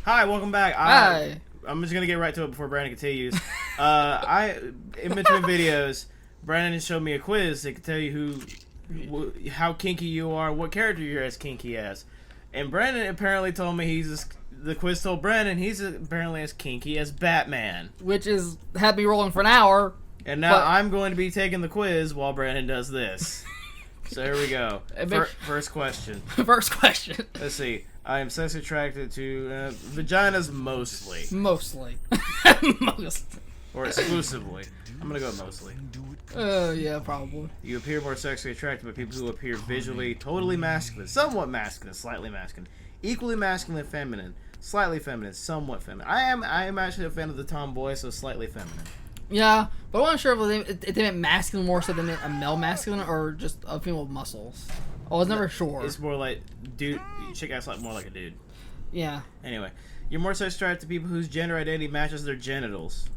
Hi, welcome back. Hi. I'm just gonna get right to it before Brandon continues. In between videos, Brandon showed me a quiz that could tell you how kinky you are, what character you're as kinky as. And Brandon apparently told me the quiz told Brandon he's apparently as kinky as Batman. Which had me rolling for an hour. And now I'm going to be taking the quiz while Brandon does this. So here we go. First question. First question. Let's see. I am sexually attracted to vaginas mostly. Mostly. Most. Or exclusively. I'm gonna go mostly. Yeah, probably. You appear more sexually attracted by people who appear visually totally masculine, somewhat masculine, slightly masculine, equally masculine, feminine, slightly feminine, somewhat feminine. I am actually a fan of the tomboy, so slightly feminine. Yeah, but I wasn't sure if they meant masculine more so than a male masculine or just a female with muscles. I was never sure. It's more like dude. Chick acts like more like a dude. Yeah. Anyway, you're more sexually attracted to people whose gender identity matches their genitals.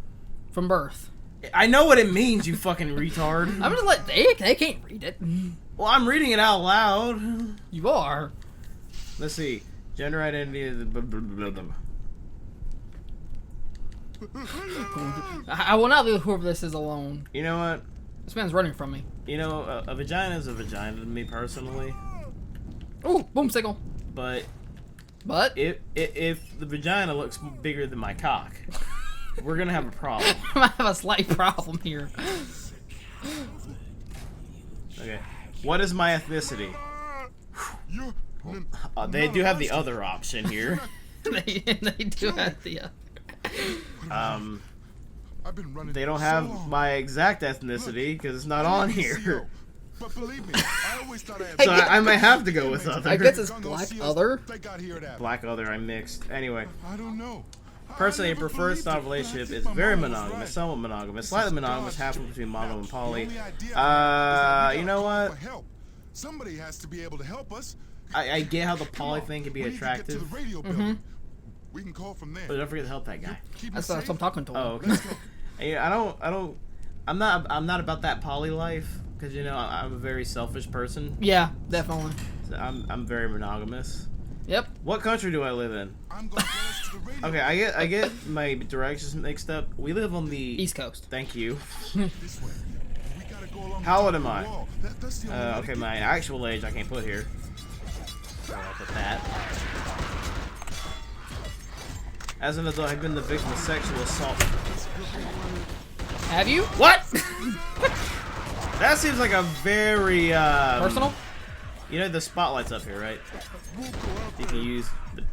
From birth. I know what it means, you fucking retard. I'm just like they can't read it. Well, I'm reading it out loud. You are. Let's see. Gender identity is I will not leave whoever this is alone. You know what? This man's running from me. You know, a vagina is a vagina to me personally. Ooh, boom signal. But if the vagina looks bigger than my cock, we're gonna have a problem. I might have a slight problem here. Okay. What is my ethnicity? They do have the other option here. they do have the They don't have my exact ethnicity because it's not on here. But believe me, I always thought I had So I might have to go with other. I guess it's black other. Black other, I mixed. Anyway. I don't know. Personally, a preferred style of relationship is very monogamous, somewhat monogamous, slightly monogamous, halfway between mono and poly. You know what? Somebody has to be able to help us. I get how the poly thing can be attractive. We can call from there. But don't forget to help that guy. That's what I'm talking to him. Oh, okay. I'm not about that poly life because you know I'm a very selfish person. Yeah, definitely. So I'm very monogamous. Yep. What country do I live in? Okay, I get my directions mixed up. We live on the East Coast. Thank you. How old am I? Okay, my actual age I can't put here. So I'll put that. As an adult, I've been the victim of sexual assault. Have you? What? That seems like a very personal. You know the spotlight's up here, right? You can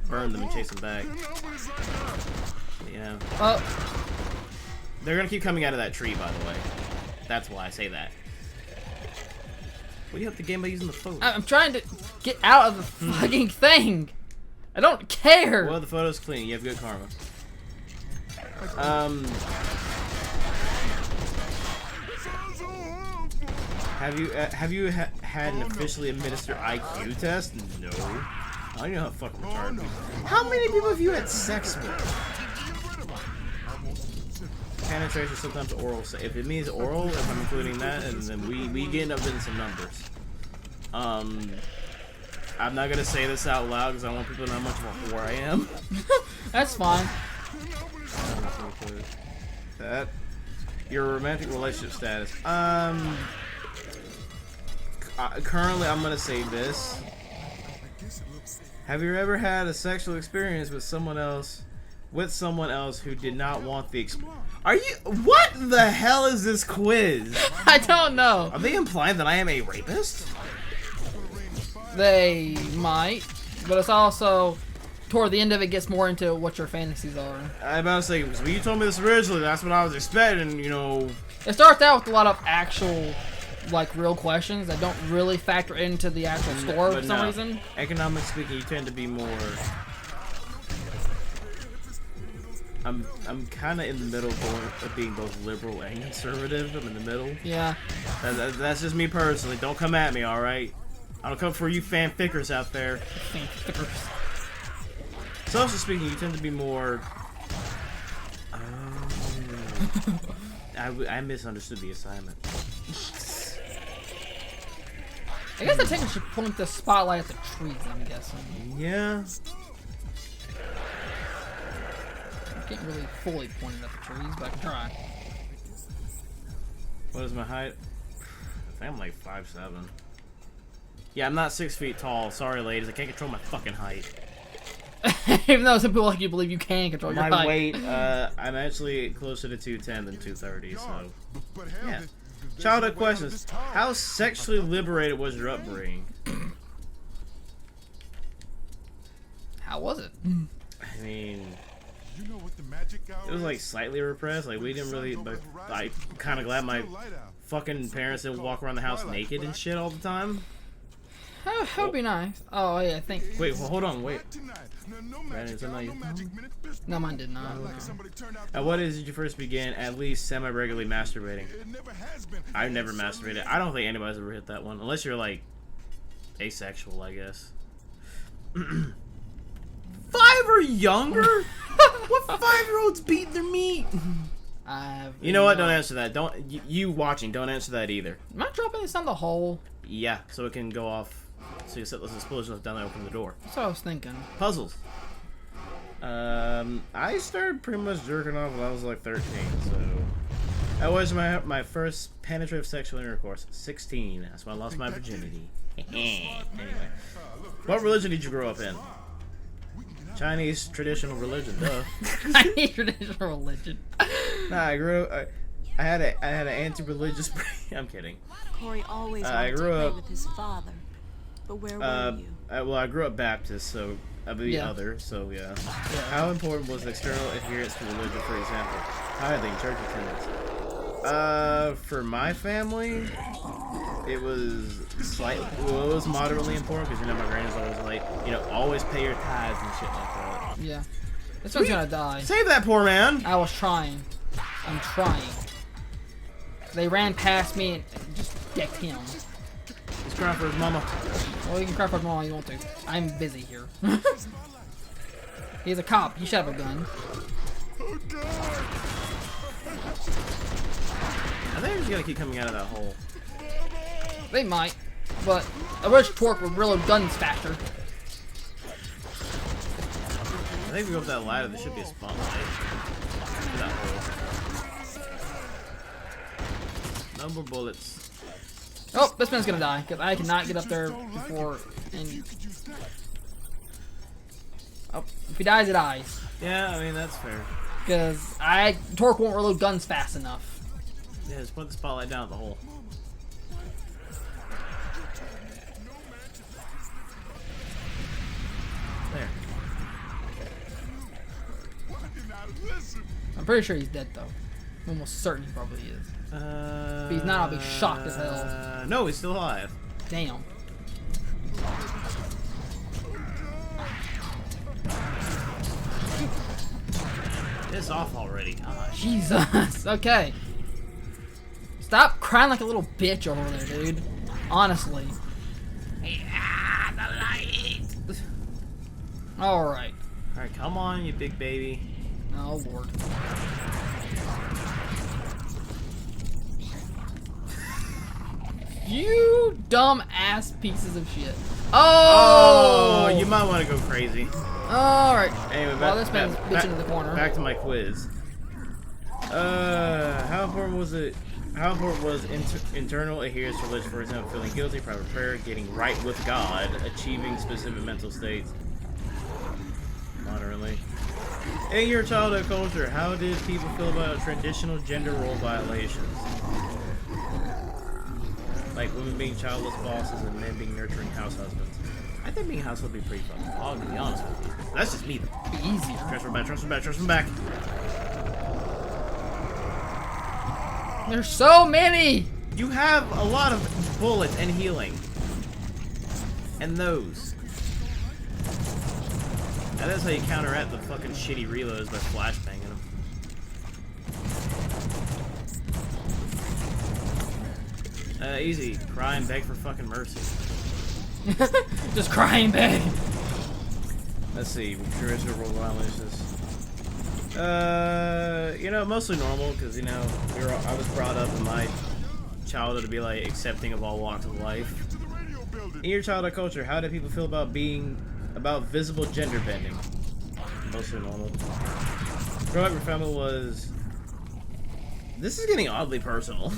burn them and chase them back. Yeah. They're gonna keep coming out of that tree, by the way. That's why I say that. What do you have to gain by using the phone? I'm trying to get out of the fucking thing. I don't care. Well, the photo's clean. You have good karma. Have you had an officially administered IQ test? No. I don't know how fucking retarded. How many people have you had sex with? Penetration, sometimes oral. So if it means oral, if I'm including that, and then we get up in some numbers. I'm not gonna say this out loud because I want people to know how much of a whore I am. That's fine. That your romantic relationship status. Currently, I'm gonna say this. Have you ever had a sexual experience with someone else who did not want the Are you? What the hell is this quiz? I don't know. Are they implying that I am a rapist? They might, but it's also toward the end of it gets more into what your fantasies are. I'm about to say, when you told me this originally, that's what I was expecting. You know, it starts out with a lot of actual, like, real questions that don't really factor into the actual score for some reason. Economically speaking, you tend to be more. I'm kind of in the middle of being both liberal and conservative. I'm in the middle. Yeah. That's just me personally. Don't come at me, all right? I don't come for you fanfickers out there. Fanfickers. Socially speaking, you tend to be more. I misunderstood the assignment. I guess I think I should point the spotlight at the trees, I'm guessing. Yeah. Can't really fully point it at the trees, but I can try. What is my height? I think I'm like 5'7". Yeah, I'm not 6 feet tall. Sorry, ladies. I can't control my fucking height. Even though some people like you believe you can control your My height. weight, I'm actually closer to 210 than 230, so... But hell, Yeah. there's Childhood no way out of questions. this tower. How sexually liberated was your upbringing? How was it? I mean... You know what the magic hour It was is? like slightly repressed. Like we didn't really. But I'm kind of glad my fucking parents didn't walk around the house naked and shit all the time. That would be nice. Oh, yeah, I think. Wait, well, hold on, wait. No Brandon, magic is that hour, not no you? magic minute. There's No, mine did not. like somebody turned out At what age did you first begin at least semi-regularly masturbating? It never has been. I've never masturbated. I don't think anybody's ever hit that one, unless you're like asexual, I guess. 5 or younger? What 5-year-olds beat their meat? You know what? Don't answer that. Don't you watching? Don't answer that either. Am I dropping this on the hole? Yeah, so it can go off. So you set those explosions down there, open the door. That's what I was thinking. Puzzles. I started pretty much jerking off when I was like 13, so that was my first penetrative sexual intercourse. 16. That's when I lost my virginity. Anyway, what religion did you grow up in? Chinese traditional religion, duh. Chinese traditional religion. Nah, I grew up. I had an anti-religious. I'm kidding. Corey always I wanted to grew play up- with his father. But where were you? Well, I grew up Baptist, so I'd be Yeah. other. So yeah. How important was external adherence to religion, for example? Tithing, church attendance. For my family, it was slightly. Well, it was moderately important because my granny's always like, always pay your tithes and shit like that. Yeah. This one's gonna die. Save that poor man. I was trying. I'm trying. They ran past me and just decked him. He's crying for his mama. Well, you can cry for him all you want to. I'm busy here. He's a cop. You should have a gun. I think they're just gonna keep coming out of that hole. They might, but I wish Torque would reload guns faster. I think if we go up that ladder, there should be a spotlight. For that hole. No more bullets. Oh, this man's gonna die because I cannot get up there before. And oh, if he dies, he dies. Yeah, I mean that's fair. Because Torque won't reload guns fast enough. Yeah, just put the spotlight down at the hole. There. I'm pretty sure he's dead though. I'm almost certain he probably is. If he's not, I'll be shocked as hell. No, he's still alive. Damn. It's off already. Gosh. Jesus. Okay. Stop crying like a little bitch over there, dude. Honestly. Alright. Alright, come on, you big baby. Oh, Lord. You dumb ass pieces of shit. Oh, Oh! you might want to go crazy. Alright. Anyway, Well, this man's bitching in the corner. Back to my quiz. How important was it? How important was internal adherence to religion? For example, feeling guilty, private prayer, getting right with God, achieving specific mental states. Moderately. In your childhood culture, how did people feel about traditional gender role violations? Like women being childless bosses and men being nurturing house husbands. I think being house would be pretty fun. I'll be honest with you. That's just me though. Be easier. Transfer back, transfer back, transfer back. There's so many! You have a lot of bullets and healing. And those. And that's how you counteract the fucking shitty reloads by flashbanging them. Easy. Cry and beg for fucking mercy. Just crying beg. Let's see. Traditional role violations. Mostly normal, because, I was brought up in my childhood to be, like, accepting of all walks of life. In your childhood culture, how do people feel about visible gender bending? mostly normal. Growing up, your family was. This is getting oddly personal.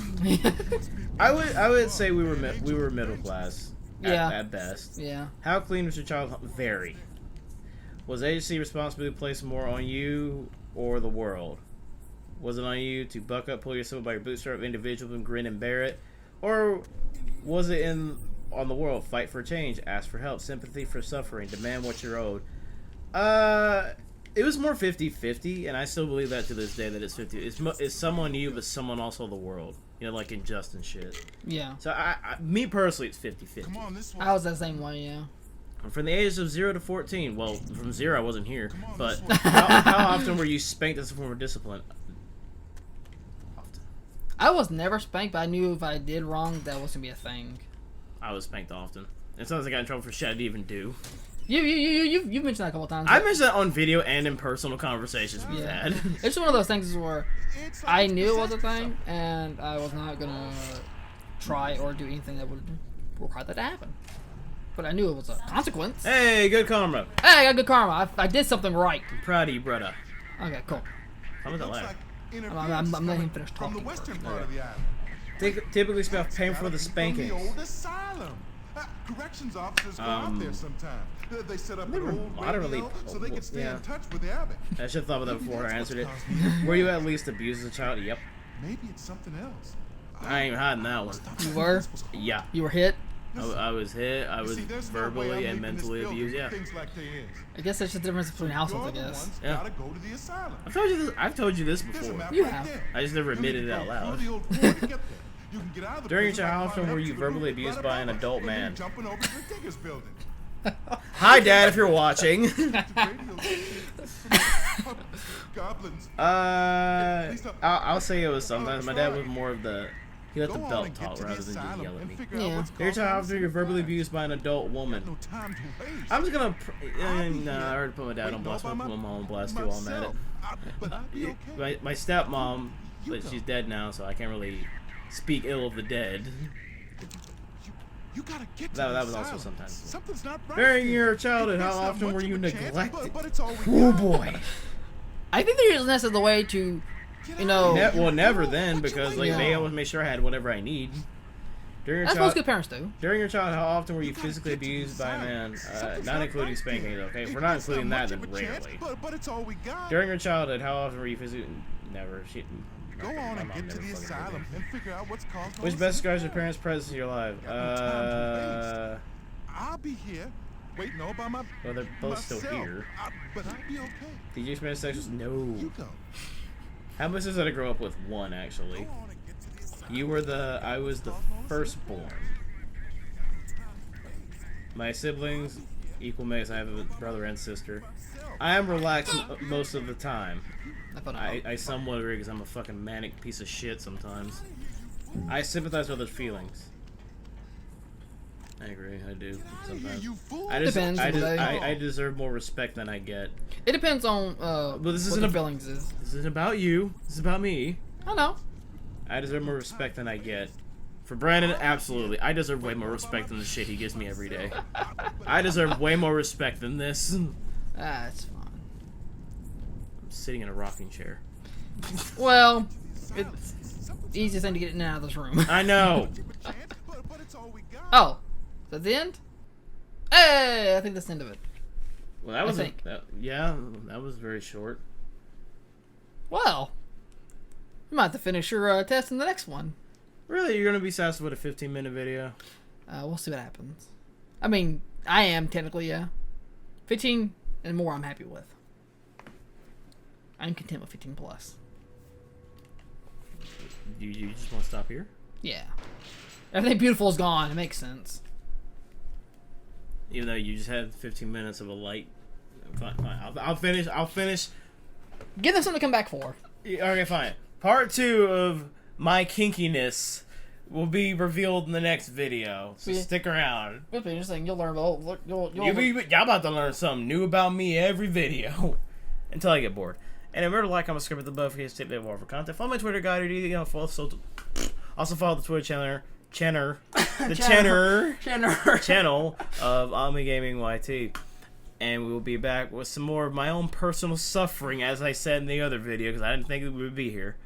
I would say we were middle class. At best. Yeah. How clean was your childhood? Very. Was agency responsibility placed more on you or the world? Was it on you to buck up, pull yourself by your bootstrap, individualism, grin and bear it, or was it on the world? Fight for change, ask for help, sympathy for suffering, demand what you're owed. It was more 50-50, and I still believe that to this day that it's 50. It's someone you, but someone also the world. You know, like unjust and shit. Yeah. So me personally, it's 50-50. Come on, this one. I was that same way, yeah. From the ages of 0 to 14, well, from 0 I wasn't here, but how often were you spanked as a form of discipline? Often. I was never spanked, but I knew if I did wrong, that was gonna be a thing. I was spanked often. And sometimes I got in trouble for shit I didn't even do. You've mentioned that a couple times. I mentioned that on video and in personal conversations we've had. It's one of those things where I knew it was a thing, and I was not gonna try or do anything that would require that to happen. But I knew it was a consequence. Hey, good karma. Hey, I got good karma. I did something right. I'm proud of you, brother. Okay, cool. How was that Looks loud? like I'm letting him finish from the talking western first. part of the island. Typically spell paying for Gotta the be spanking. From the old asylum. Corrections officers go out there sometimes. They set up an never old moderately- radio so they can stay yeah. in touch with the abbot. I should have thought about that before I answered it. Were you at least abused as a child? Yep. Maybe it's something else. I ain't even hiding that one. You were? Yeah. You were hit? I was hit. I was See, there's no way verbally I'm and leaving this mentally building abused. if Yeah. things like they is. I guess there's just a difference between households, I You're the guess. ones Yeah. gotta go to the asylum. I've told you this There's a before. map You right have. there. I just never admitted it out Go loud. to the old port to get there. You can get out of the During your prison by childhood, climbing were up you to the verbally roof abused right by an above us, adult and then man? jumping over the Diggers building. Hi, Dad, if you're watching. Goblins. I'll say it was sometimes. My dad was more of the. He let the Go on belt and get talk to the rather than just asylum yell at and me. figure Yeah. out what's Your causing child, the after you're verbally sickness. abused by an adult woman. No time to waste. I'm just gonna. I'll be Nah, here. I already put my dad on Waiting blast. all I'm by gonna put my mom on blast too while I'm at it. myself. But I'll be okay. My stepmom, You but go. she's dead now, so I can't really speak ill of the dead. You gotta get to That the was also asylum. sometimes. Something's not right. During here. your childhood, how It's not often much were of you a chance, neglected? but it's all we Oh got. boy. I think there is necessarily the way to, you know. Well, never then, because like Yeah. they always make sure I had whatever I need. During your That's what child, good parents do. during your childhood, how often were you gotta physically get to the abused by a asylum. man? Something's Not not including right spanking, here. okay? If It- we're not it's including that, much then of a chance, rarely. but it's all we got. During your childhood, how often were you physically? Never. Go on my and mom get to never the fucking did asylum that. and figure out what's caused all Which the best describes your sickness. parents' presence in your life? I'll be here, waiting all by my Well, they're both still myself. here. But I'll be okay. Did you experience sex? No. You go. How much did I grow up with? One, actually. Go on and get to the asylum. I was the firstborn. My siblings, equal mates. I have a brother and sister. I am relaxed most of the time. I thought I somewhat agree because I'm a fucking manic piece of shit sometimes. I sympathize with others' feelings. I agree, I do sometimes. You fool. Depends on the day. I deserve more respect than I get. It depends on But this what isn't the a- feelings is. This isn't about you. This is about me. I know. I deserve more respect than I get. For Brandon, absolutely. I deserve way more respect than the shit he gives me every day. I deserve way more respect than this. I'm That's fine. sitting in a rocking chair. Well, it's the easiest thing to get in and out of this room. I know. But it's all we got. Oh, is that the end? Hey, I think that's the end of it. Well, that was think. yeah, that was very short. Well, you might have to finish your test in the next one. Really, you're gonna be satisfied with a 15-minute video? We'll see what happens. I mean, I am technically, yeah. 15 and more I'm happy with. I'm content with 15 plus. You just want to stop here? Yeah. Everything beautiful is gone. It makes sense. Even though you just had 15 minutes of a light. Fine. I'll finish. Give them something to come back for. Okay, fine. Part 2 of my kinkiness will be revealed in the next video. So Yeah. stick around. It'll be interesting. You'll learn about. Y'all Y'all about to learn something new about me every video. Until I get bored. And remember to like, comment, subscribe, hit the bell for tip bit more for content. Follow my Twitter guide, follow also follow the Twitter channel of Ami Gaming YT. And we will be back with some more of my own personal suffering, as I said in the other video, because I didn't think we would be here.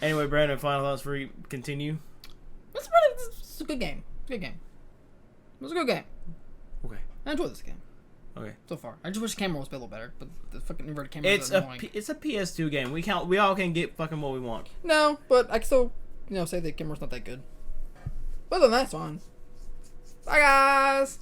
Anyway, Brandon, final thoughts before we continue? It's a good game. Good game. It was a good game. Okay. I enjoyed this game. Okay. So far, I just wish the camera was a little better, but the fucking inverted camera is annoying. It's a PS2 game. We all can get fucking what we want. No, but I can still, say the camera's not that good. But other than that, it's fine. Bye, guys!